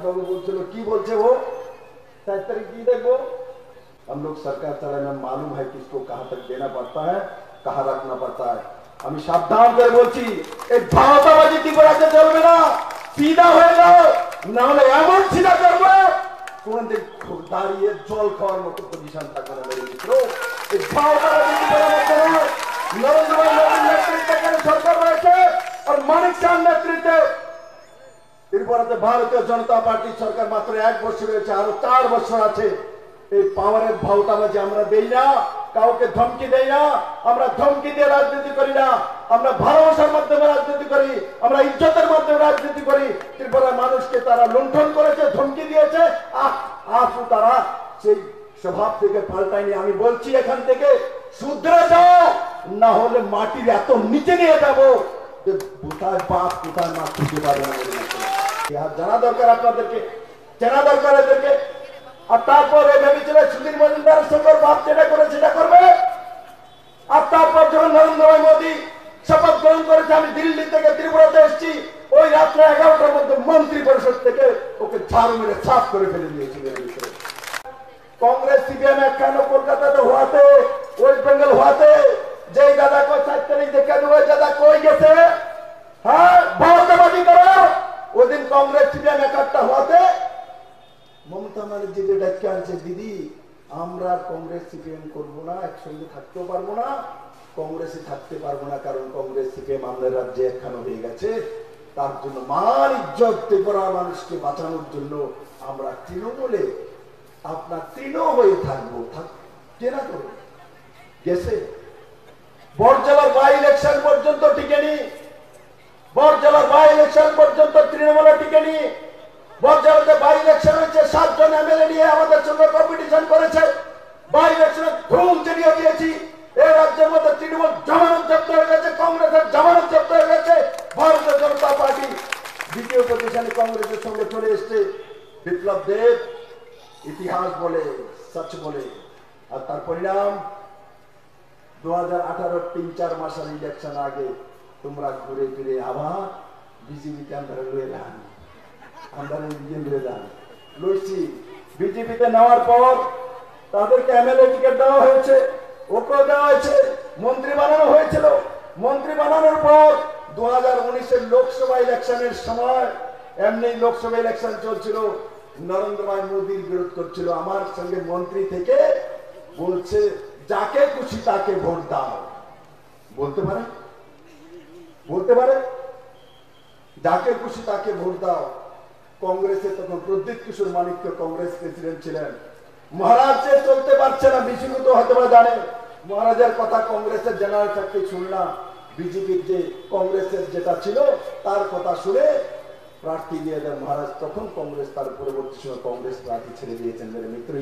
बाबू बोलছিল কি বলছে वो 7 तारीख की देखो हम लोग सरकार चलाने में मालूम है किसको कहां तक देना पड़ता है कहां रखना पड़ता है আমি সাবধান করে বলছি এই ভাওতাবাজি ত্রিপুরাতে চলবে না सीधा হয়ে যাও না হলে এমন সিধা করবে কোন দিন দাঁড়িয়ে জল খাওয়ার মতো পজিশন থাকবে না মেরে মিত্র এই ভাওতাবাজি ত্রিপুরাতে নরেন্দ্র মোদীর নেতৃত্বে সরকার রয়েছে আর মানিক শাহর নেতৃত্বে ত্রিপুরাতে ভারতীয় জনতা পার্টির সরকার মাত্র 1 বছর হয়েছে আরো 4 বছর আছে এই পাওয়ারের ভাওতাবাজি আমরা দেই না কাউকে ধমকি দেই না আমরা ধমকি দিয়ে রাজনীতি করি না আমরা ভালোবাসার মাধ্যমে রাজনীতি করি আমরা ইজ্জতের মাধ্যমে রাজনীতি করি ত্রিপুরার মানুষকে তারা লুণ্ঠন করেছে ধমকি দিয়েছে আজও তারা সেই স্বভাব থেকে পাল্টায়নি আমি বলছি এখান থেকে শুধরে যাও না হলে মাটির এত নিচে নিয়ে যাব যে কোথায় বাপ কোথায় মা খুঁজে পাবে না জানা দরকার আপনাদেরকে জানা দরকার এদেরকে আর তারপরে ভেবেছিল সুধীর মজুমদারের সঙ্গে বাপ যেটা করে সেটা করবে আর তারপর যখন নরেন্দ্র মোদী শপথ গ্রহণ করেছে আমি দিল্লি থেকে ত্রিপুরাতে এসেছি ওই রাত্রে 11টার মধ্যে মন্ত্রী পরিষদ থেকে ওকে ঝাড়ু মেরে সাফ করে ফেলে দিয়েছিলেন कांग्रेस सीपीएम একখানে কলকাতাতে হওয়াতে ওয়েস্ট বেঙ্গল হওয়াতে যে দাদা কো 7 তারিখ দেখে দেবে দাদা কই গেছে হ্যাঁ ভাওতাবাজি করো ওদিন कांग्रेस सीपीएम একটা হওয়াতে মমতা ব্যানার্জি যে ডাক্তার আনছে দিদি আমরা কংগ্রেস সিপিএম করব না একসঙ্গে থাকতে পারবো না কংগ্রেসে থাকতে পারবো না কারণ কংগ্রেস সিপিএম আমাদের রাজ্যে একখানে হয়ে গেছে তার জন্য মান ইজ্জত ত্রিপুরার মানুষকে বাঁচানোর জন্য আমরা তৃণমূলে আপনার তৃণ হয়ে থাকবো কেনা করবো গেছে বড়জলার বাই ইলেকশন পর্যন্ত টিকেনি বড়জলার বাই ইলেকশন পর্যন্ত তৃণমূলে টিকেনি বড়জলাতে বাই ইলেকশন হয়েছে 7 জন এমএলএ নিয়ে আমাদের সঙ্গে কম্পিটিশন করেছে বাই ইলেকশনে ধুম চালিয়ে দিয়েছি এই রাজ্যের মধ্যে তৃণমূল জামানত জব্দ হয়ে গেছে কংগ্রেসের জামানত জব্দ হয়ে গেছে ভারতীয় জনতা পার্টি দ্বিতীয় পজিশনে কংগ্রেসের সঙ্গে চলে এসছে বিপ্লব দেব ইতিহাস বলে সচ বলে আর তার পরিণাম 2018 3-4 মাসের ইলেকশন আগে তোমরা ঘুরে ফিরে আবার বিজেপি কে আন্দারে লয়ে যান আন্দারে বিজেপি যান লইছি বিজেপিতে নেওয়ার পর তাদেরকে এমএলএ টিকিট দেওয়া হয়েছে ওকে দেওয়া হয়েছে মন্ত্রী বানানো হয়েছিল মন্ত্রী বানানোর পর 2019 এর লোকসভা ইলেকশনের সময় এমনি লোকসভা ইলেকশন চলছিল নরেন্দ্র মোদীর বিরোধ করছিল আমার সঙ্গে মন্ত্রী থেকে বলছে যাকে খুশি তাকে ভোট দাও বলতে পারে যাকে খুশি তাকে ভোট দাও কংগ্রেসে তখন প্রদীপ কিশোর মানিক্য কংগ্রেস প্রেসিডেন্ট ছিলেন মহারাজ যে চলতে পারছে না বিশ্বত হতে পারে জানে মহারাজের কথা কংগ্রেসের জেনারেল সেক্রেটারি শুনলাম বিজেপির যে কংগ্রেসের যেটা ছিল তার কথা শুনে প্রার্থী দিয়ে দেন মহারাজ তখন কংগ্রেস তার পরবর্তী সময় কংগ্রেস প্রার্থী ছেড়ে দিয়েছেন মেরে মিত্র